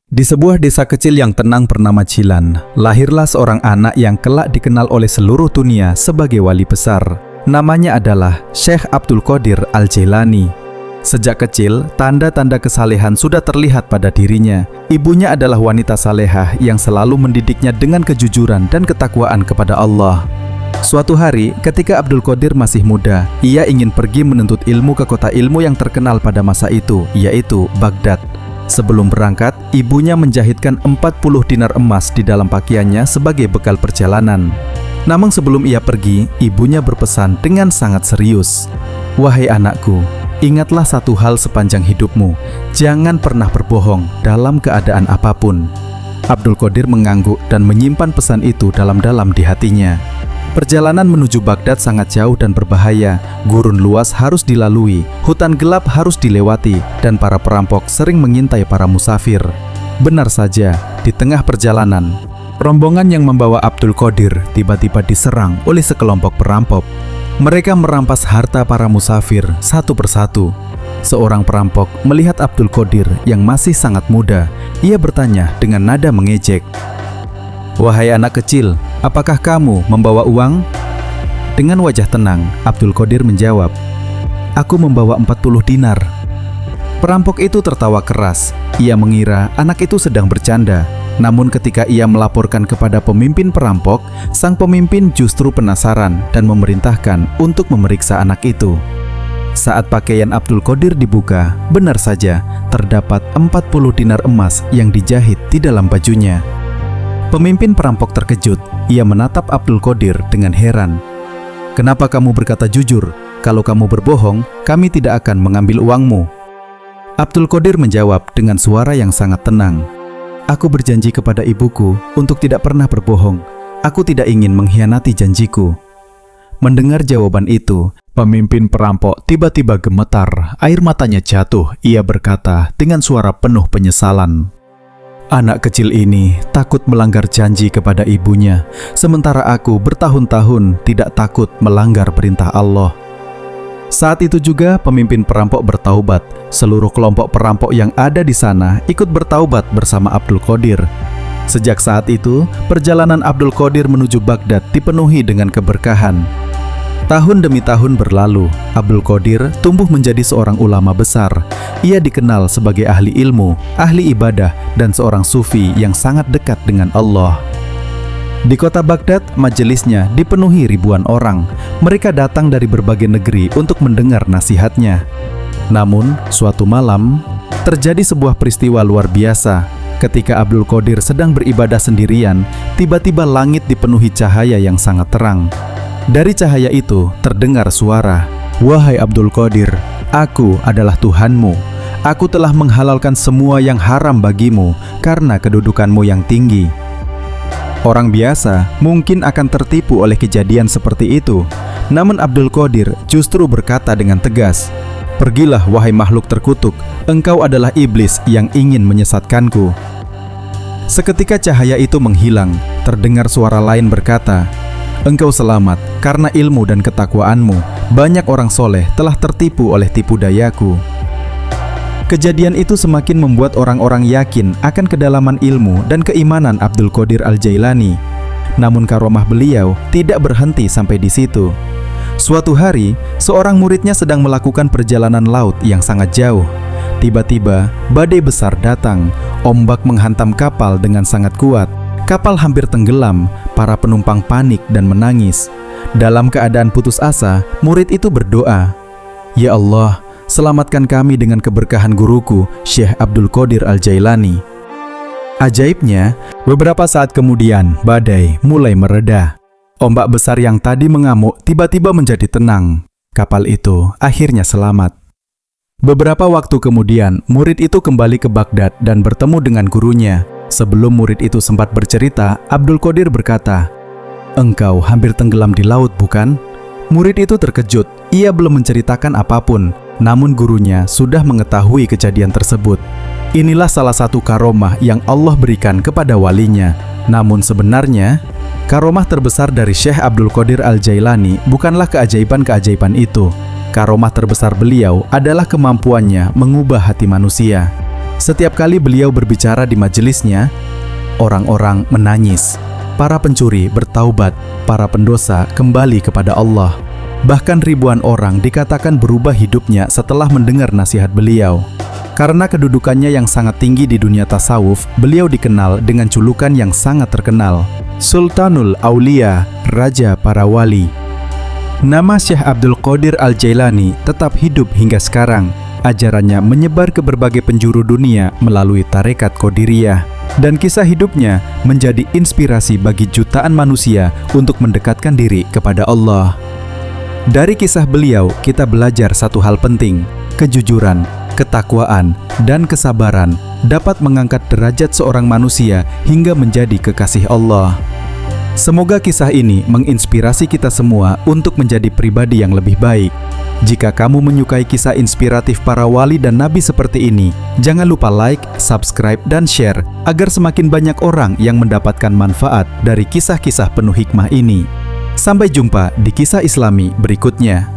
Di sebuah desa kecil yang tenang bernama Jilan, lahirlah seorang anak yang kelak dikenal oleh seluruh dunia sebagai wali besar. Namanya adalah Syekh Abdul Qadir Al-Jailani. Sejak kecil, tanda-tanda kesalehan sudah terlihat pada dirinya. Ibunya adalah wanita salehah yang selalu mendidiknya dengan kejujuran dan ketakwaan kepada Allah. Suatu hari, ketika Abdul Qadir masih muda, ia ingin pergi menuntut ilmu ke kota ilmu yang terkenal pada masa itu, yaitu Baghdad. Sebelum berangkat, ibunya menjahitkan 40 dinar emas di dalam pakaiannya sebagai bekal perjalanan. Namun sebelum ia pergi, ibunya berpesan dengan sangat serius. "Wahai anakku, ingatlah satu hal sepanjang hidupmu, jangan pernah berbohong dalam keadaan apapun." Abdul Qadir mengangguk dan menyimpan pesan itu dalam-dalam di hatinya. Perjalanan menuju Baghdad sangat jauh dan berbahaya. Gurun luas harus dilalui, hutan gelap harus dilewati, dan para perampok sering mengintai para musafir. Benar saja, di tengah perjalanan, rombongan yang membawa Abdul Qadir tiba-tiba diserang oleh sekelompok perampok. Mereka merampas harta para musafir satu persatu. Seorang perampok melihat Abdul Qadir yang masih sangat muda. Ia bertanya dengan nada mengejek, "Wahai anak kecil, apakah kamu membawa uang?" Dengan wajah tenang, Abdul Qadir menjawab, "Aku membawa 40 dinar." Perampok itu tertawa keras. Ia mengira anak itu sedang bercanda. Namun ketika ia melaporkan kepada pemimpin perampok, sang pemimpin justru penasaran dan memerintahkan untuk memeriksa anak itu. Saat pakaian Abdul Qadir dibuka, benar saja terdapat 40 dinar emas yang dijahit di dalam bajunya. Pemimpin perampok terkejut. Ia menatap Abdul Qadir dengan heran. "Kenapa kamu berkata jujur? Kalau kamu berbohong, kami tidak akan mengambil uangmu." Abdul Qadir menjawab dengan suara yang sangat tenang, "Aku berjanji kepada ibuku untuk tidak pernah berbohong. Aku tidak ingin mengkhianati janjiku." Mendengar jawaban itu, pemimpin perampok tiba-tiba gemetar. Air matanya jatuh. Ia berkata dengan suara penuh penyesalan, "Anak kecil ini takut melanggar janji kepada ibunya, sementara aku bertahun-tahun tidak takut melanggar perintah Allah." Saat itu juga pemimpin perampok bertaubat. Seluruh kelompok perampok yang ada di sana ikut bertaubat bersama Abdul Qadir. Sejak saat itu, perjalanan Abdul Qadir menuju Baghdad dipenuhi dengan keberkahan. Tahun demi tahun berlalu, Abdul Qadir tumbuh menjadi seorang ulama besar. Ia dikenal sebagai ahli ilmu, ahli ibadah, dan seorang sufi yang sangat dekat dengan Allah. Di kota Baghdad, majelisnya dipenuhi ribuan orang. Mereka datang dari berbagai negeri untuk mendengar nasihatnya. Namun, suatu malam, terjadi sebuah peristiwa luar biasa. Ketika Abdul Qadir sedang beribadah sendirian, tiba-tiba langit dipenuhi cahaya yang sangat terang. Dari cahaya itu terdengar suara, "Wahai Abdul Qadir, aku adalah Tuhanmu. Aku telah menghalalkan semua yang haram bagimu karena kedudukanmu yang tinggi." Orang biasa mungkin akan tertipu oleh kejadian seperti itu. Namun Abdul Qadir justru berkata dengan tegas, "Pergilah wahai makhluk terkutuk, engkau adalah iblis yang ingin menyesatkanku." Seketika cahaya itu menghilang. Terdengar suara lain berkata, "Engkau selamat karena ilmu dan ketakwaanmu. Banyak orang soleh telah tertipu oleh tipu dayaku." Kejadian itu semakin membuat orang-orang yakin akan kedalaman ilmu dan keimanan Abdul Qadir Al-Jailani. Namun karomah beliau tidak berhenti sampai di situ. Suatu hari, seorang muridnya sedang melakukan perjalanan laut yang sangat jauh. Tiba-tiba, badai besar datang. Ombak menghantam kapal dengan sangat kuat. Kapal hampir tenggelam. Para penumpang panik dan menangis. Dalam keadaan putus asa, murid itu berdoa, "Ya Allah, selamatkan kami dengan keberkahan guruku, Syekh Abdul Qadir Al-Jailani." Ajaibnya, beberapa saat kemudian badai mulai mereda. Ombak besar yang tadi mengamuk tiba-tiba menjadi tenang. Kapal itu akhirnya selamat. Beberapa waktu kemudian, murid itu kembali ke Baghdad dan bertemu dengan gurunya. Sebelum murid itu sempat bercerita, Abdul Qadir berkata, "Engkau hampir tenggelam di laut, bukan?" Murid itu terkejut. Ia belum menceritakan apapun. Namun gurunya sudah mengetahui kejadian tersebut. Inilah salah satu karomah yang Allah berikan kepada walinya. Namun sebenarnya, karomah terbesar dari Syekh Abdul Qadir Al-Jailani bukanlah keajaiban-keajaiban itu. Karomah terbesar beliau adalah kemampuannya mengubah hati manusia. Setiap kali beliau berbicara di majelisnya, orang-orang menangis. Para pencuri bertaubat, para pendosa kembali kepada Allah. Bahkan ribuan orang dikatakan berubah hidupnya setelah mendengar nasihat beliau. Karena kedudukannya yang sangat tinggi di dunia tasawuf, beliau dikenal dengan julukan yang sangat terkenal, Sultanul Aulia, Raja Para Wali. Nama Syekh Abdul Qadir Al-Jailani tetap hidup hingga sekarang. Ajarannya menyebar ke berbagai penjuru dunia melalui tarekat Qadiriyah. Dan kisah hidupnya menjadi inspirasi bagi jutaan manusia untuk mendekatkan diri kepada Allah. Dari kisah beliau, kita belajar satu hal penting: kejujuran, ketakwaan, dan kesabaran dapat mengangkat derajat seorang manusia hingga menjadi kekasih Allah. Semoga kisah ini menginspirasi kita semua untuk menjadi pribadi yang lebih baik. Jika kamu menyukai kisah inspiratif para wali dan nabi seperti ini, jangan lupa like, subscribe, dan share agar semakin banyak orang yang mendapatkan manfaat dari kisah-kisah penuh hikmah ini. Sampai jumpa di kisah Islami berikutnya.